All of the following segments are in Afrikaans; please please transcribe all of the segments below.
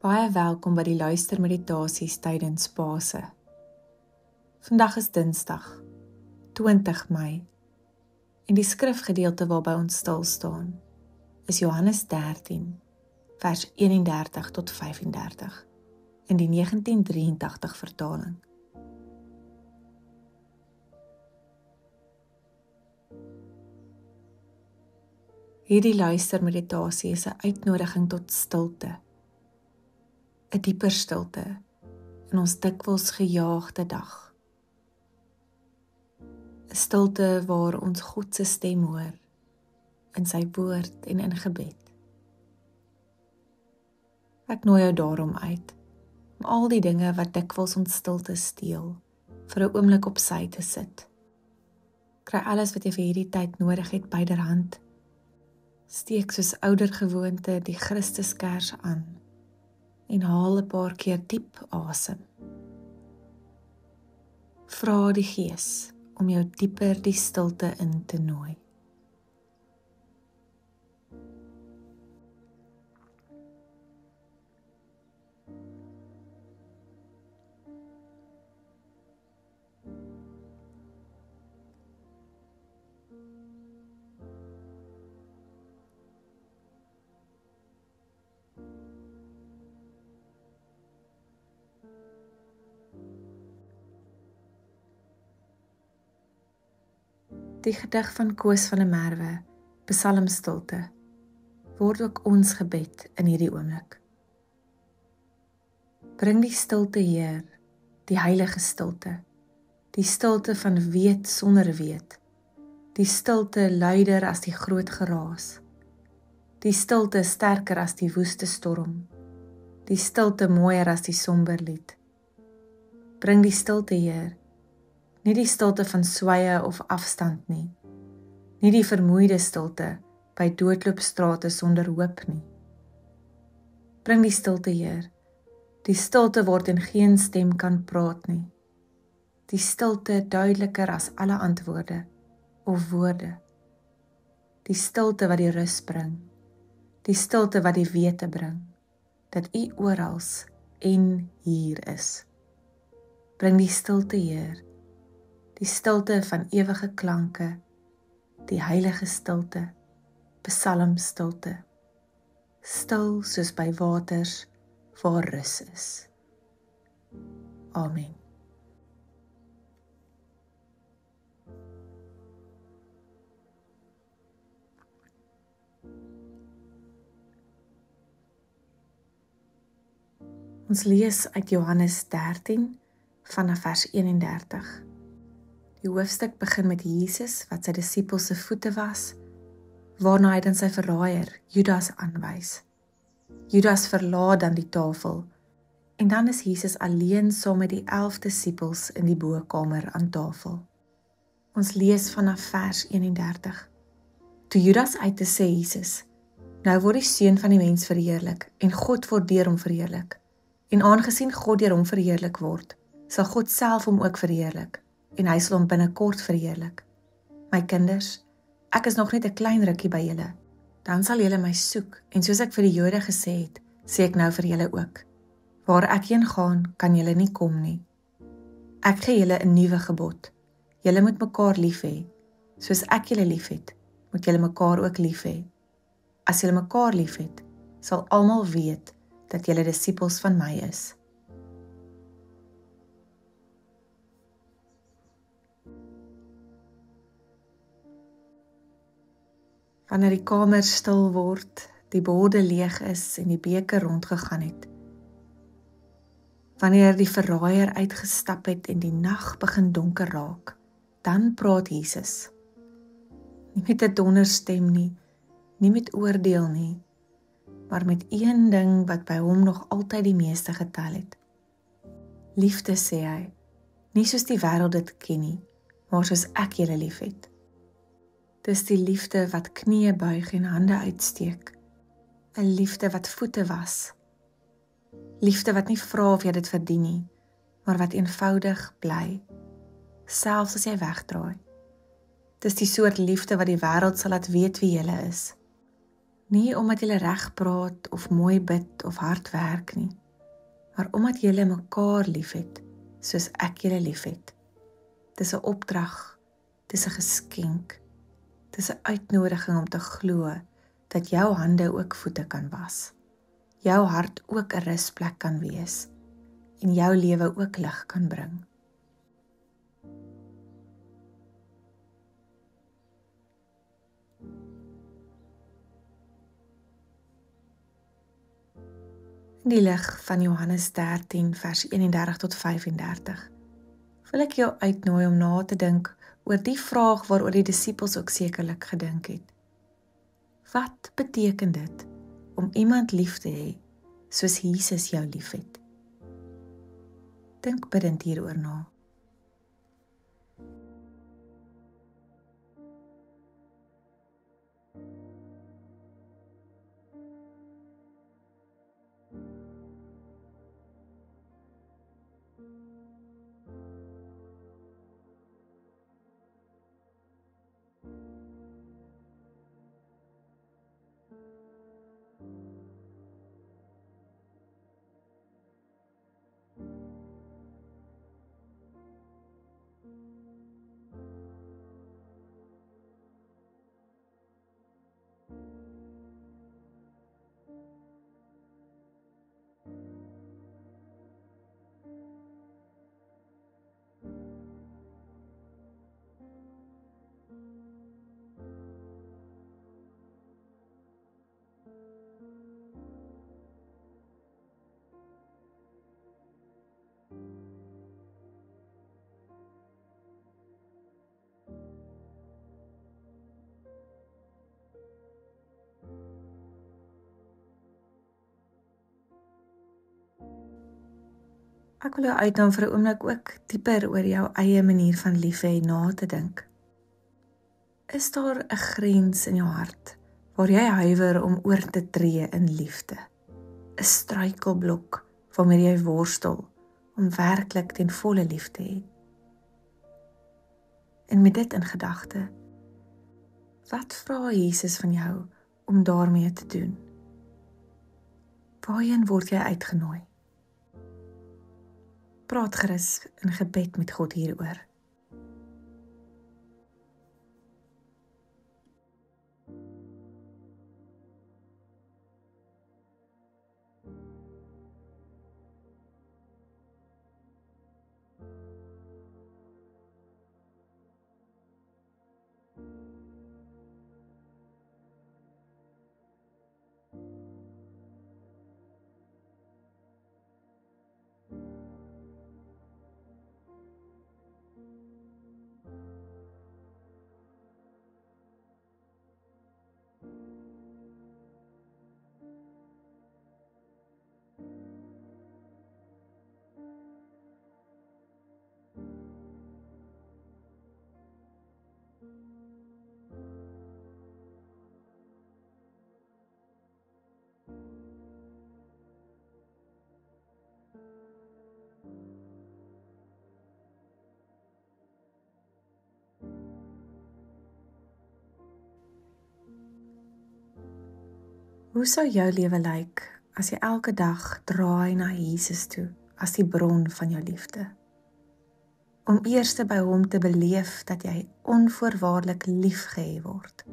Baie welkom by die luistermeditasies tydens Pase. Vandag is Dinsdag, 20 Mei, en die skrifgedeelte waarby ons stil staan is Johannes 13, vers 31 tot 35, in die 1983 vertaling. Hierdie luistermeditasie is 'n uitnodiging tot stilte, 'n dieper stilte in ons dikwels gejaagde dag. 'n Stilte waar ons God se stem hoor, in sy woord en in gebed. Ek nooi jou daarom uit, om al die dinge wat dikwels ons stilte steel, vir 'n oomblik op sy te sit. Kry alles wat jy vir hierdie tyd nodig het byderhand. Steek soos ouder gewoonte die Christuskers aan, en haal 'n paar keer diep asem. Vra die Gees om jou dieper die stilte in te nooi. Die gedig van Koos van der Merwe, Psalmstilte, word ook ons gebed in hierdie oomblik. Bring die stilte, Heer, die heilige stilte, die stilte van weet sonder weet, die stilte luider as die groot geraas, die stilte sterker as die woeste storm, die stilte mooier as die somber lied. Bring die stilte, Heer, nie die stilte van sweye of afstand nie die vermoeide stilte by doodloopstrate sonder hoop nie. Bring die stilte, Heer, die stilte word en geen stem kan praat nie, die stilte duideliker as alle antwoorde of woorde, die stilte wat die rus bring, die stilte wat die wete bring, dat U orals en hier is. Bring die stilte, Heer, die stilte van ewige klanke, die heilige stilte, psalmstilte, stil soos by waters waar rus is. Amen. Ons lees uit Johannes 13 vanaf vers 31. Die hoofstuk begin met Jesus wat sy disippels se voete was, waarna hy dan sy verraaier, Judas, aanwys. Judas verlaat dan die tafel, en dan is Jesus alleen saam met die 11 disippels in die bokamer aan tafel. Ons lees vanaf vers 31. Toe Judas uit te sê Jesus, nou word die Seun van die mens verheerlik, en God word deur hom verheerlik. En aangesien God deur hom verheerlik word, sal God self hom ook verheerlik, en hy sal hom binnekort verheerlik. My kinders, ek is nog net 'n klein rukkie by julle, dan sal julle my soek, en soos ek vir die Jode gesê het, sê ek nou vir julle ook. Waar ek heen gaan, kan julle nie kom nie. Ek gee julle 'n nuwe gebod. Julle moet mekaar lief hê. Soos ek julle lief het, moet julle mekaar ook lief hê. As julle mekaar lief het, sal almal weet dat julle disippels van my is. Wanneer die kamer stil word, die borde leeg is en die beker rondgegaan het. Wanneer die verraaier uitgestap het en die nag begin donker raak, dan praat Jesus. Nie met 'n donderstem nie, nie met oordeel nie, maar met een ding wat by hom nog altyd die meeste getel het. Liefde, sê hy, nie soos die wêreld dit ken nie, maar soos ek julle liefhet. Dis die liefde wat knieë buig en hande uitsteek. 'n Liefde wat voete was. Liefde wat nie vra of jy dit verdien nie, maar wat eenvoudig bly, selfs as jy wegdraai. Dis die soort liefde wat die wêreld sal laat weet wie jy is. Nie omdat jy reg praat of mooi bid of hard werk nie, maar omdat jy mekaar liefhet, soos ek julle liefhet. Dis 'n opdrag, dis 'n geskenk, dis 'n uitnodiging om te glo dat jou hande ook voete kan was, jou hart ook 'n rusplek kan wees en jou lewe ook lig kan bring. In die lig van Johannes 13 vers 31 tot 35 wil ek jou uitnooi om na te dink oor die vraag waaroor die disippels ook sekerlik gedink het. Wat beteken dit om iemand lief te hê soos Jesus jou liefhet? Dink bidend hieroor na. Ek wil jou uitnooi vir 'n oomblik ook dieper oor jou eie manier van lief hê na te dink. Is daar 'n grens in jou hart waar jy huiwer om oor te tree in liefde? 'n Struikelblok waarmee jy worstel om werklik ten volle lief te hê? En met dit in gedagte, wat vra Jesus van jou om daarmee te doen? Waarheen word jy uitgenooi? Praat gerus in gebed met God hieroor. Hoe sou jou lewe lyk as jy elke dag draai na Jesus toe as die bron van jou liefde? Om eers by hom te beleef dat jy onvoorwaardelik liefgehê word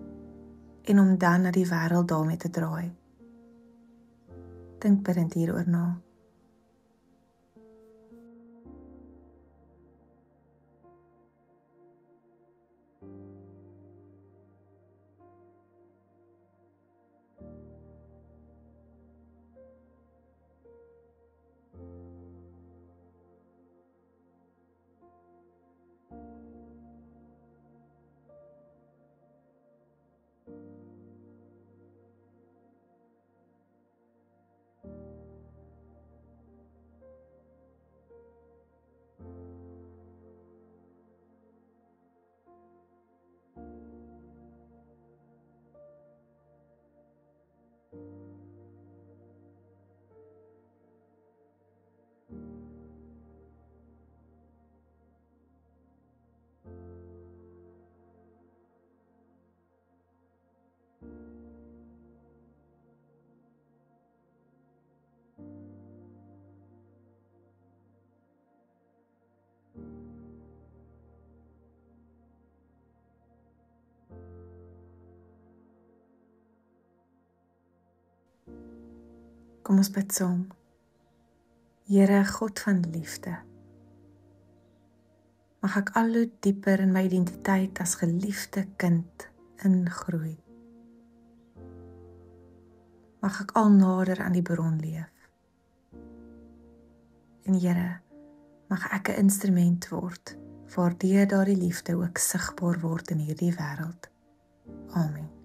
en om dan na die wêreld daarmee te draai. Dink bidend hieroor na. Kom ons bid saam. Here, God van liefde, mag ek al hoe dieper in my identiteit as geliefde kind ingroei. Mag ek al nader aan die bron leef. En Here, mag ek 'n instrument word waardeur daardie liefde ook sigbaar word in hierdie wêreld. Amen.